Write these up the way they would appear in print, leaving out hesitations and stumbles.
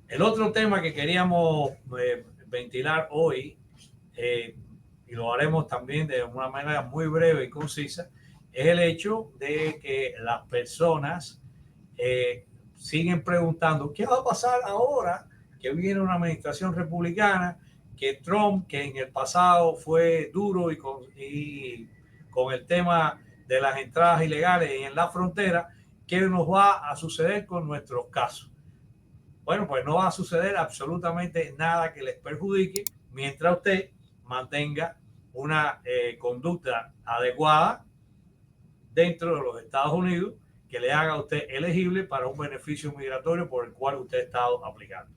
El otro tema que queríamos ventilar hoy, y lo haremos también de una manera muy breve y concisa, es el hecho de que las personas siguen preguntando qué va a pasar ahora que viene una administración republicana, que Trump, que en el pasado fue duro y con el tema de las entradas ilegales en la frontera, qué nos va a suceder con nuestros casos. Bueno, pues no va a suceder absolutamente nada que les perjudique mientras usted mantenga una conducta adecuada dentro de los Estados Unidos que le haga a usted elegible para un beneficio migratorio por el cual usted ha estado aplicando.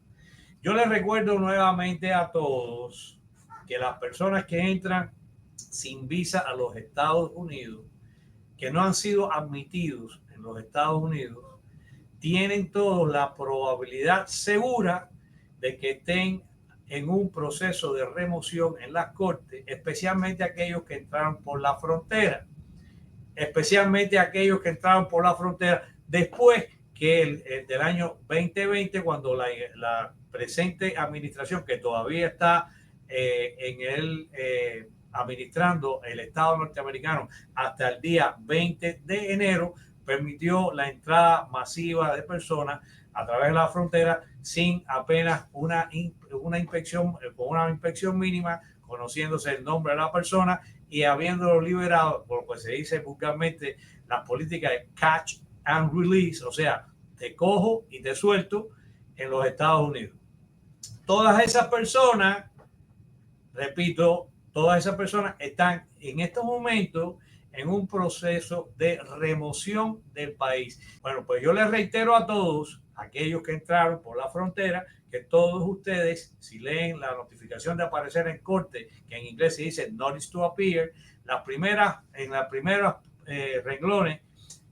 Yo les recuerdo nuevamente a todos que las personas que entran sin visa a los Estados Unidos, que no han sido admitidos en los Estados Unidos, tienen todos la probabilidad segura de que estén en un proceso de remoción en las cortes, especialmente aquellos que entraron por la frontera, después que del año 2020, cuando la presente administración, que todavía está administrando el Estado norteamericano hasta el día 20 de enero, permitió la entrada masiva de personas a través de la frontera sin apenas una inspección, con una inspección mínima, conociéndose el nombre de la persona y habiéndolo liberado, por lo que se dice vulgarmente, las políticas de catch and release, o sea, te cojo y te suelto en los Estados Unidos. Todas esas personas, repito, todas esas personas están en estos momentos en un proceso de remoción del país. Bueno, pues yo les reitero a todos, aquellos que entraron por la frontera, que todos ustedes, si leen la notificación de aparecer en corte, que en inglés se dice Notice to Appear, en las primeras renglones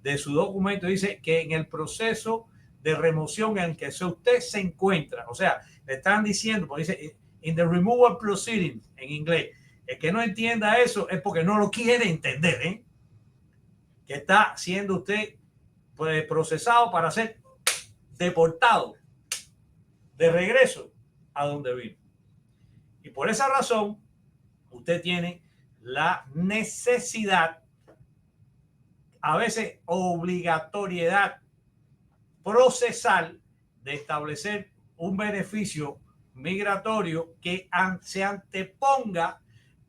de su documento dice que en el proceso de remoción en el que usted se encuentra, o sea, le están diciendo, pues dice in the removal proceedings en inglés. El que no entienda eso es porque no lo quiere entender, ¿eh? Que está siendo usted pues, procesado para ser deportado de regreso a donde vino. Y por esa razón, usted tiene la necesidad, a veces obligatoriedad procesal de establecer un beneficio migratorio que se anteponga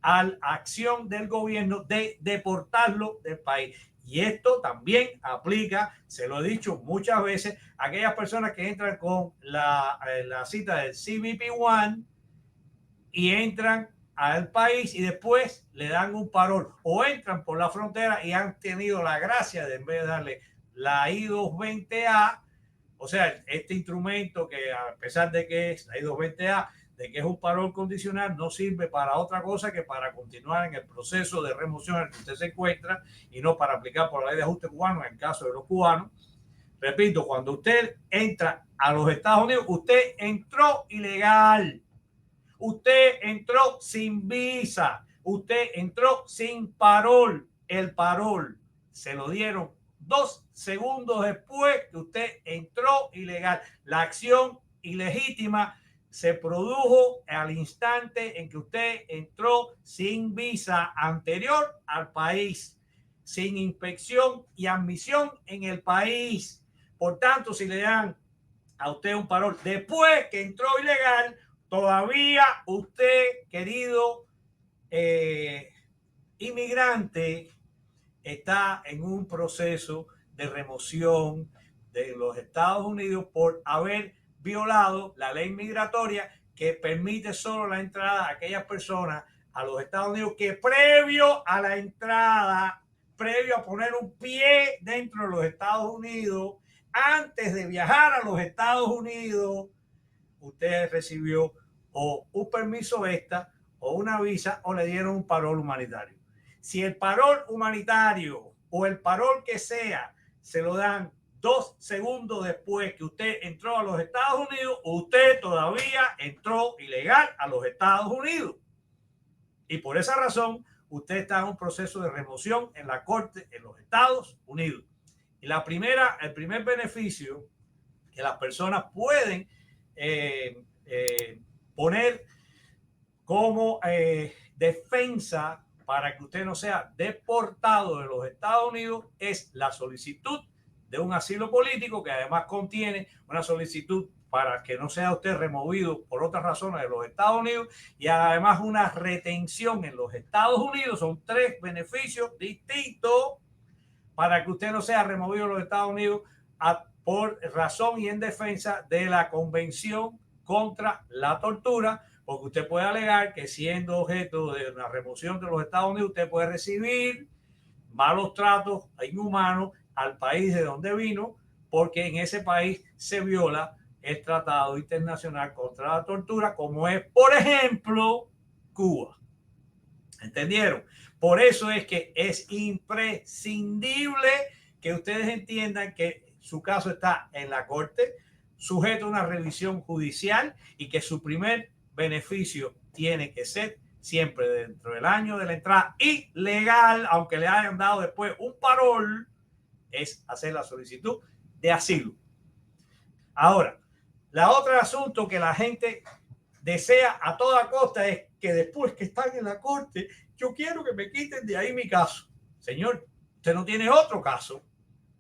a la acción del gobierno de deportarlo del país. Y esto también aplica, se lo he dicho muchas veces, a aquellas personas que entran con la cita del CBP-1 y entran al país y después le dan un parol, o entran por la frontera y han tenido la gracia de, en vez de darle la I-220A, o sea, este instrumento que a pesar de que es la I-220A, de que es un parol condicional, no sirve para otra cosa que para continuar en el proceso de remoción en el que usted se encuentra y no para aplicar por la ley de ajuste cubano en el caso de los cubanos. Repito, cuando usted entra a los Estados Unidos, usted entró ilegal. Usted entró sin visa, usted entró sin parol. El parol se lo dieron 2 segundos después que usted entró ilegal. La acción ilegítima se produjo al instante en que usted entró sin visa anterior al país, sin inspección y admisión en el país. Por tanto, si le dan a usted un parol después que entró ilegal, todavía usted, querido inmigrante, está en un proceso de remoción de los Estados Unidos por haber violado la ley migratoria que permite solo la entrada a aquellas personas a los Estados Unidos que previo a la entrada, previo a poner un pie dentro de los Estados Unidos, antes de viajar a los Estados Unidos, usted recibió o un permiso ESTA o una visa o le dieron un parol humanitario. Si el parol humanitario o el parol que sea se lo dan 2 segundos después que usted entró a los Estados Unidos, usted todavía entró ilegal a los Estados Unidos. Y por esa razón, usted está en un proceso de remoción en la corte en los Estados Unidos. Y el primer beneficio que las personas pueden poner como defensa para que usted no sea deportado de los Estados Unidos es la solicitud de un asilo político, que además contiene una solicitud para que no sea usted removido por otras razones de los Estados Unidos, y además una retención en los Estados Unidos. Son 3 beneficios distintos para que usted no sea removido de los Estados Unidos por razón y en defensa de la Convención contra la Tortura, porque usted puede alegar que siendo objeto de una remoción de los Estados Unidos, usted puede recibir malos tratos inhumanos al país de donde vino, porque en ese país se viola el Tratado Internacional contra la Tortura, como es, por ejemplo, Cuba. ¿Entendieron? Por eso es que es imprescindible que ustedes entiendan que su caso está en la corte, sujeto a una revisión judicial, y que su primer beneficio tiene que ser siempre dentro del año de la entrada y legal, aunque le hayan dado después un parol, es hacer la solicitud de asilo. Ahora, la otra asunto que la gente desea a toda costa es que después que están en la corte, yo quiero que me quiten de ahí mi caso. Señor, usted no tiene otro caso.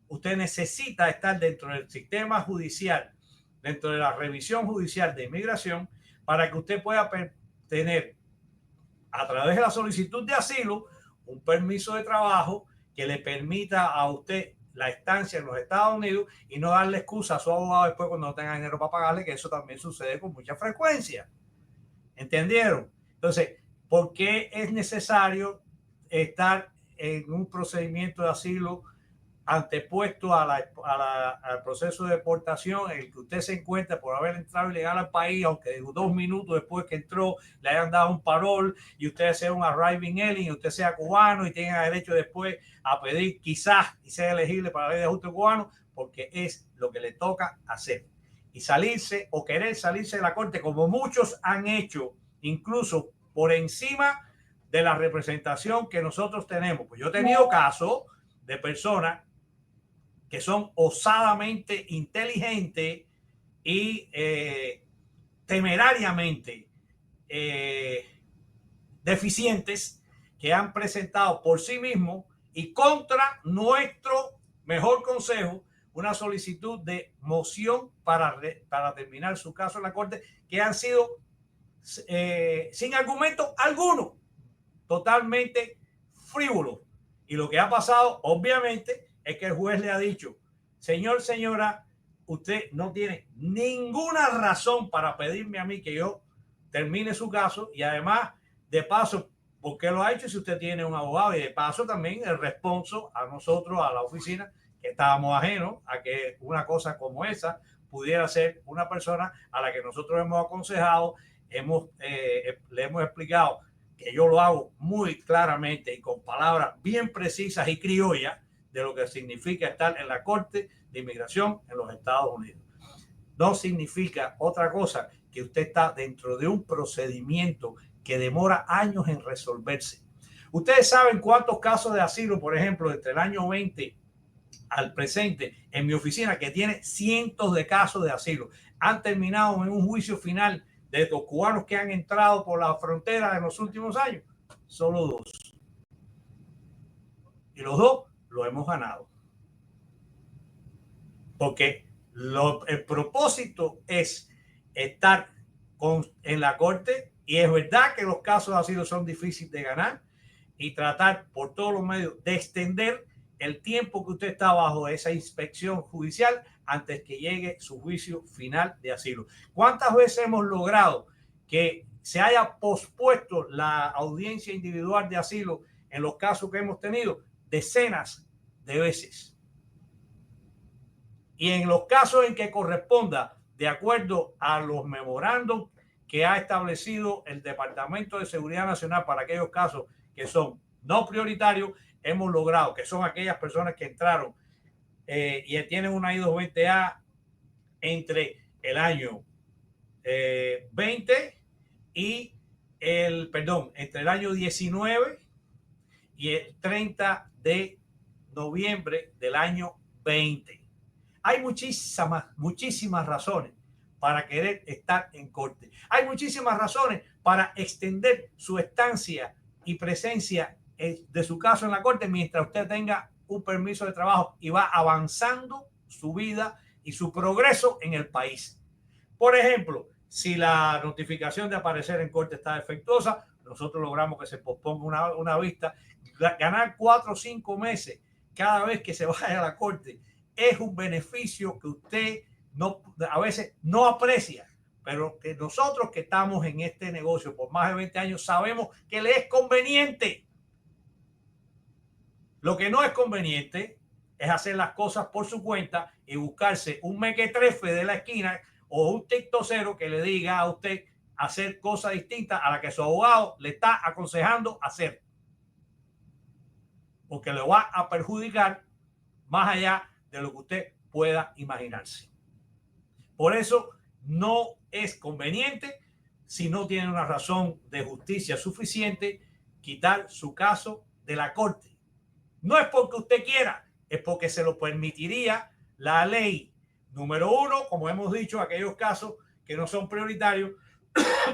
Usted necesita estar dentro del sistema judicial, dentro de la revisión judicial de inmigración, para que usted pueda tener, a través de la solicitud de asilo, un permiso de trabajo que le permita a usted la estancia en los Estados Unidos y no darle excusa a su abogado después cuando no tenga dinero para pagarle, que eso también sucede con mucha frecuencia. ¿Entendieron? Entonces, ¿por qué es necesario estar en un procedimiento de asilo antepuesto al proceso de deportación, en el que usted se encuentra por haber entrado ilegal al país, aunque 2 minutos después que entró le hayan dado un parol y usted sea un arriving alien y usted sea cubano y tenga derecho después a pedir quizás y sea elegible para la ley de ajuste cubano, porque es lo que le toca hacer? Y salirse o querer salirse de la corte, como muchos han hecho, incluso por encima de la representación que nosotros tenemos. Pues yo he tenido casos de personas que son osadamente inteligentes y temerariamente deficientes, que han presentado por sí mismos y contra nuestro mejor consejo una solicitud de moción para terminar su caso en la corte, que han sido sin argumento alguno, totalmente frívolos. Y lo que ha pasado, obviamente, es que el juez le ha dicho: señor, señora, usted no tiene ninguna razón para pedirme a mí que yo termine su caso, y además, de paso, ¿por qué lo ha hecho si usted tiene un abogado? Y de paso también el responso a nosotros, a la oficina, que estábamos ajenos a que una cosa como esa pudiera ser una persona a la que nosotros hemos aconsejado, le hemos explicado que yo lo hago muy claramente y con palabras bien precisas y criollas de lo que significa estar en la Corte de Inmigración en los Estados Unidos. No significa otra cosa que usted está dentro de un procedimiento que demora años en resolverse. Ustedes saben cuántos casos de asilo, por ejemplo, entre el año 20 al presente, en mi oficina, que tiene cientos de casos de asilo, han terminado en un juicio final de los cubanos que han entrado por la frontera en los últimos años. Solo 2. Y los 2 lo hemos ganado. Porque el propósito es estar en la corte, y es verdad que los casos de asilo son difíciles de ganar, y tratar por todos los medios de extender el tiempo que usted está bajo esa inspección judicial antes que llegue su juicio final de asilo. ¿Cuántas veces hemos logrado que se haya pospuesto la audiencia individual de asilo en los casos que hemos tenido? Decenas de veces. Y en los casos en que corresponda, de acuerdo a los memorándum que ha establecido el Departamento de Seguridad Nacional para aquellos casos que son no prioritarios, hemos logrado que son aquellas personas que entraron y tienen una I-220A entre el año 20 y entre el año 19 y el 30 de noviembre del año 20. Hay muchísimas razones para querer estar en corte. Hay muchísimas razones para extender su estancia y presencia de su caso en la corte mientras usted tenga un permiso de trabajo y va avanzando su vida y su progreso en el país. Por ejemplo, si la notificación de aparecer en corte está defectuosa, nosotros logramos que se posponga una vista. Ganar 4 o 5 meses cada vez que se vaya a la corte es un beneficio que usted a veces no aprecia, pero que nosotros que estamos en este negocio por más de 20 años sabemos que le es conveniente. Lo que no es conveniente es hacer las cosas por su cuenta y buscarse un mequetrefe de la esquina o un tiktocero que le diga a usted hacer cosas distintas a las que su abogado le está aconsejando hacer, porque le va a perjudicar más allá de lo que usted pueda imaginarse. Por eso no es conveniente, si no tiene una razón de justicia suficiente, quitar su caso de la corte. No es porque usted quiera, es porque se lo permitiría la ley. Número 1, como hemos dicho, aquellos casos que no son prioritarios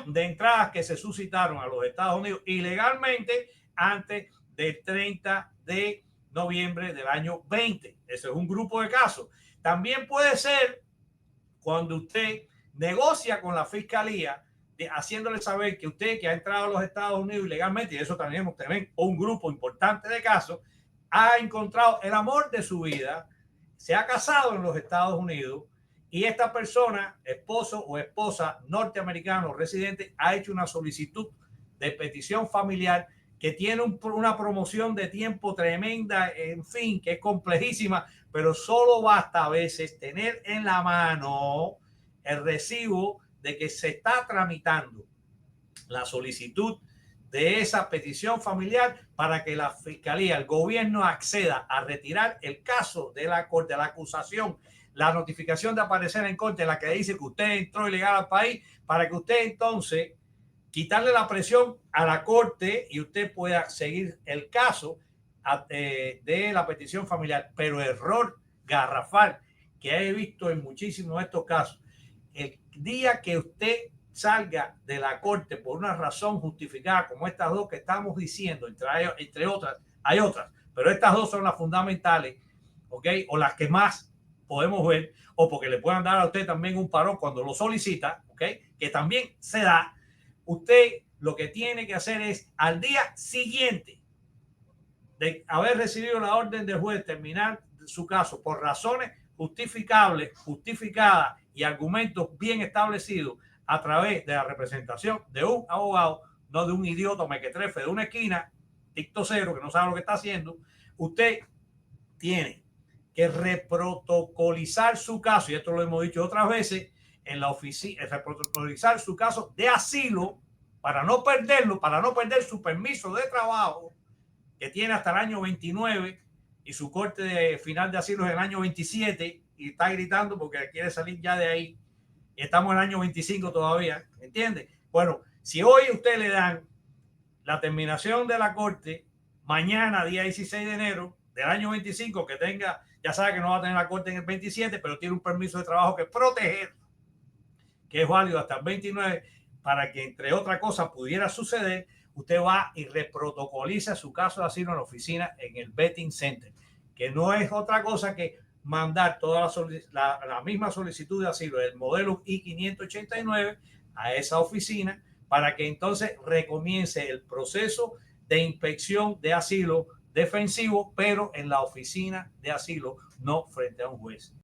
de entradas que se suscitaron a los Estados Unidos ilegalmente antes del 30 de noviembre del año 20. Ese es un grupo de casos. También puede ser cuando usted negocia con la fiscalía, haciéndole saber que usted que ha entrado a los Estados Unidos ilegalmente, y eso también un grupo importante de casos, ha encontrado el amor de su vida, se ha casado en los Estados Unidos y esta persona, esposo o esposa norteamericano residente, ha hecho una solicitud de petición familiar que tiene una promoción de tiempo tremenda, en fin, que es complejísima, pero solo basta a veces tener en la mano el recibo de que se está tramitando la solicitud de esa petición familiar para que la fiscalía, el gobierno acceda a retirar el caso de la corte, la acusación, la notificación de aparecer en corte, la que dice que usted entró ilegal al país, para que usted entonces quitarle la presión a la corte y usted pueda seguir el caso de la petición familiar. Pero error garrafal que he visto en muchísimos de estos casos, el día que usted salga de la corte por una razón justificada como estas dos que estamos diciendo, entre otras, hay otras, pero estas dos son las fundamentales, ¿ok? O las que más podemos ver, o porque le puedan dar a usted también un parón cuando lo solicita, ¿ok? Que también se da. Usted lo que tiene que hacer es al día siguiente de haber recibido la orden del juez terminar su caso por razones justificables, justificadas y argumentos bien establecidos a través de la representación de un abogado, no de un idiota mequetrefe de una esquina, tiktocero que no sabe lo que está haciendo. Usted tiene que reprotocolizar su caso, y esto lo hemos dicho otras veces, en la oficina, reprotocolizar su caso de asilo para no perderlo, para no perder su permiso de trabajo que tiene hasta el año 29 y su corte de final de asilo es el año 27 y está gritando porque quiere salir ya de ahí. Y estamos en el año 25 todavía, ¿entiende? Bueno, si hoy usted le dan la terminación de la corte, mañana, día 16 de enero del año 25, que tenga, ya sabe que no va a tener la corte en el 27, pero tiene un permiso de trabajo que proteger, que es válido hasta el 29, para que, entre otras cosas, pudiera suceder, usted va y reprotocoliza su caso de asilo en la oficina en el Vetting Center, que no es otra cosa que mandar toda la misma solicitud de asilo del modelo I-589 a esa oficina para que entonces recomience el proceso de inspección de asilo defensivo, pero en la oficina de asilo, no frente a un juez.